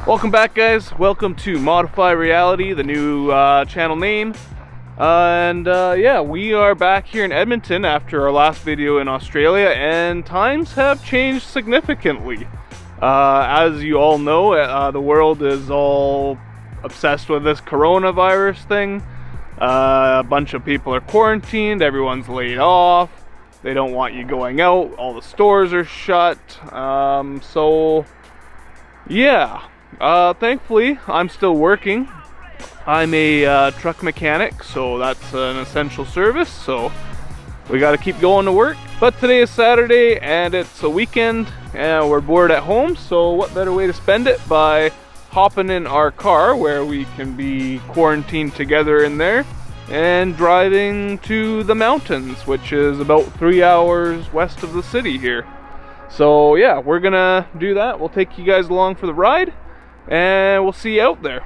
Welcome back, guys. Welcome to Modify Reality, the new channel name. Yeah, we are back here in Edmonton after our last video in Australia, and times have changed significantly. As you all know, the world is all obsessed with this coronavirus thing. A bunch of people are quarantined, everyone's laid off, they don't want you going out, all the stores are shut. Yeah. Thankfully, I'm still working. I'm a truck mechanic, so that's an essential service, so we gotta keep going to work. But today is Saturday, and it's a weekend, and we're bored at home, so what better way to spend it by hopping in our car, where we can be quarantined together in there, and driving to the mountains, which is about 3 hours west of the city here. So yeah, we're gonna do that. We'll take you guys along for the ride, and we'll see you out there.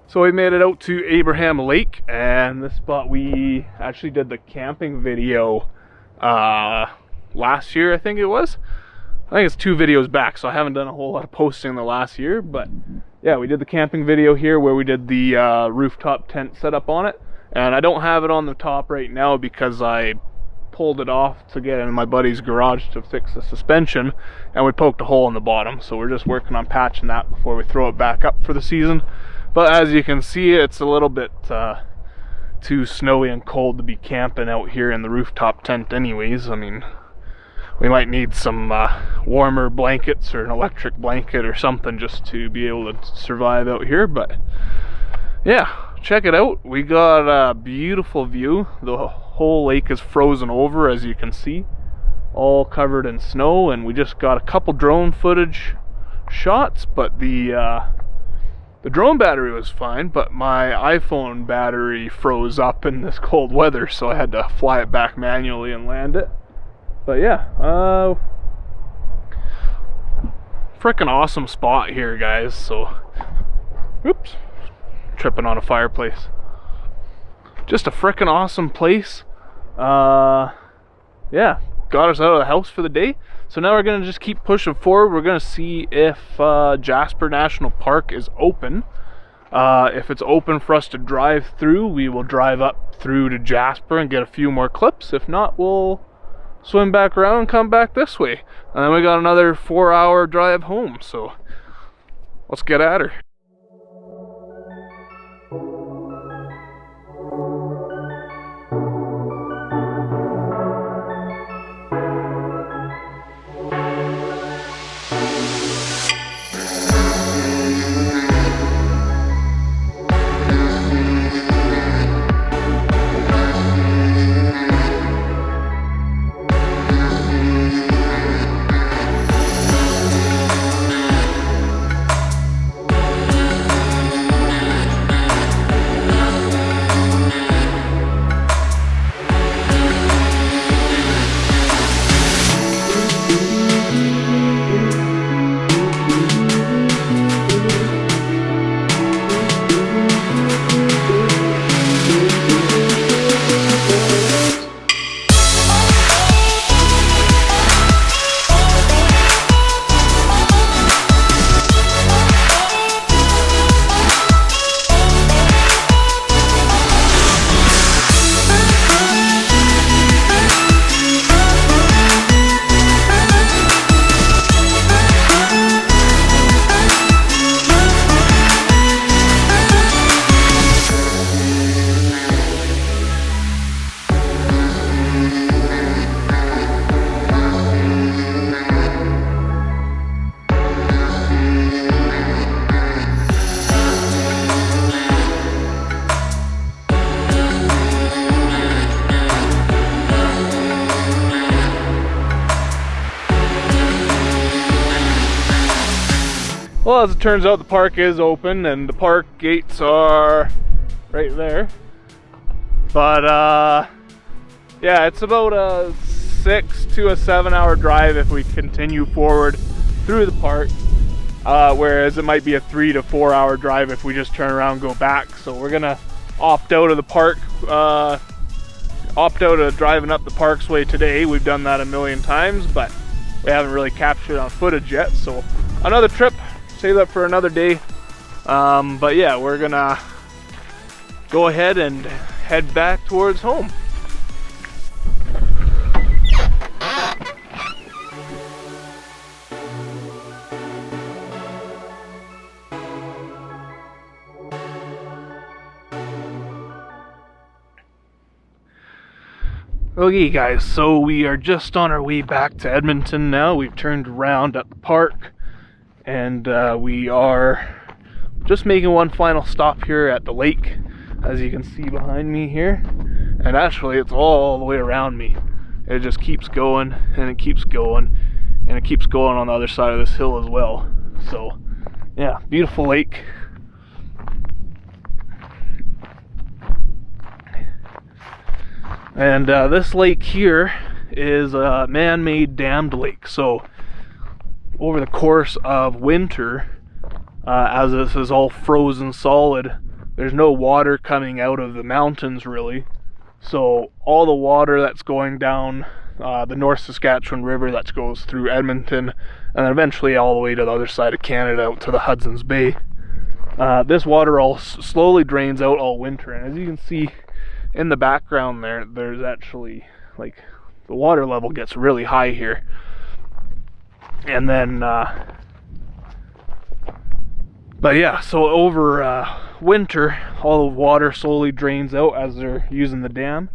So we made it out to Abraham Lake, and this spot we actually did the camping video last year, I think it was. I think it's 2 videos back, so I haven't done a whole lot of posting the last year, but yeah, we did the camping video here where we did the rooftop tent setup on it, and I don't have it on the top right now because I pulled it off to get in my buddy's garage to fix the suspension, and we poked a hole in the bottom, so we're just working on patching that before we throw it back up for the season. But as you can see, it's a little bit too snowy and cold to be camping out here in the rooftop tent anyways. I mean, we might need some warmer blankets or an electric blanket or something just to be able to survive out here. But yeah, check it out. We got a beautiful view. The whole lake is frozen over, as you can see, all covered in snow, and we just got a couple drone footage shots, but the drone battery was fine, but my iPhone battery froze up in this cold weather, so I had to fly it back manually and land it. But yeah, freaking awesome spot here, guys. So, oops, tripping on a fireplace. Just a freaking awesome place. Yeah, got us out of the house for the day. So now we're gonna just keep pushing forward. We're gonna see if Jasper National Park is open. If it's open for us to drive through, we will drive up through to Jasper and get a few more clips. If not, we'll swim back around and come back this way. And then we got another 4-hour drive home, so let's get at her. Well, as it turns out, the park is open and the park gates are right there. But yeah, it's about a 6 to a 7 hour drive if we continue forward through the park, whereas it might be a 3 to 4 hour drive if we just turn around and go back. So we're gonna opt out of the park, opt out of driving up the Parksway today. We've done that a million times, but we haven't really captured it on footage yet. So another trip, save that for another day. But yeah, we're gonna go ahead and head back towards home. Okay guys, so we are just on our way back to Edmonton now. We've turned around at the park and we are just making one final stop here at the lake, as you can see behind me here. And actually it's all the way around me. It just keeps going and it keeps going and it keeps going on the other side of this hill as well. So yeah, beautiful lake. And this lake here is a man-made dammed lake. So over the course of winter, as this is all frozen solid, there's no water coming out of the mountains really. So all the water that's going down the North Saskatchewan River that goes through Edmonton and then eventually all the way to the other side of Canada out to the Hudson's Bay, this water all slowly drains out all winter. And as you can see in the background there's actually, like, the water level gets really high here. And then but yeah, so over winter all the water slowly drains out as they're using the dam,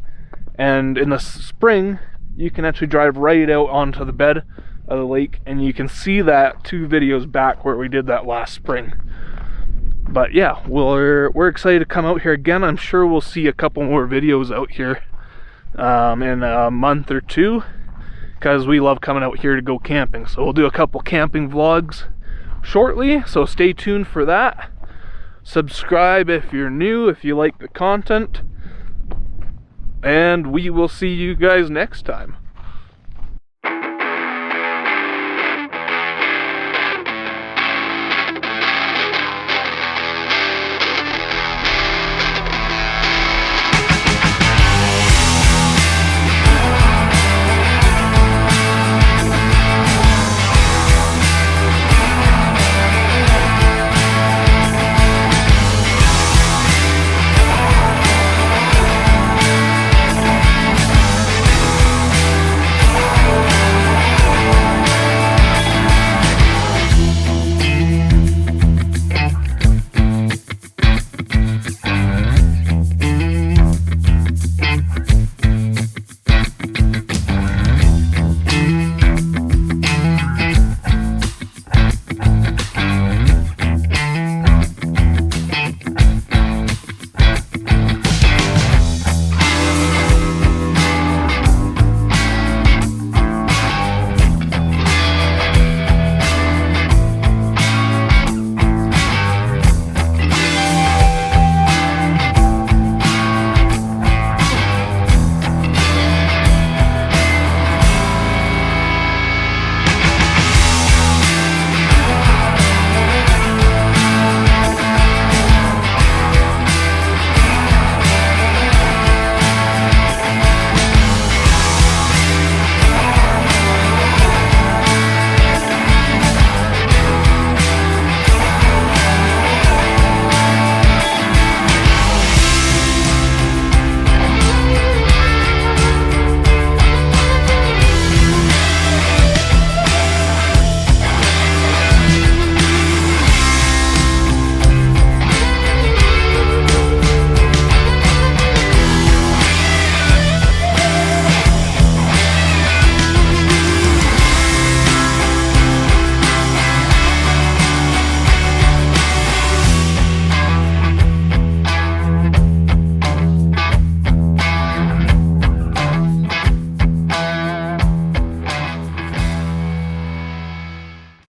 and in the spring you can actually drive right out onto the bed of the lake, and you can see that 2 videos back where we did that last spring. But yeah, we're excited to come out here again. I'm sure we'll see a couple more videos out here in a month or 2, because we love coming out here to go camping. So we'll do a couple camping vlogs shortly, so stay tuned for that. Subscribe if you're new, if you like the content, and we will see you guys next time.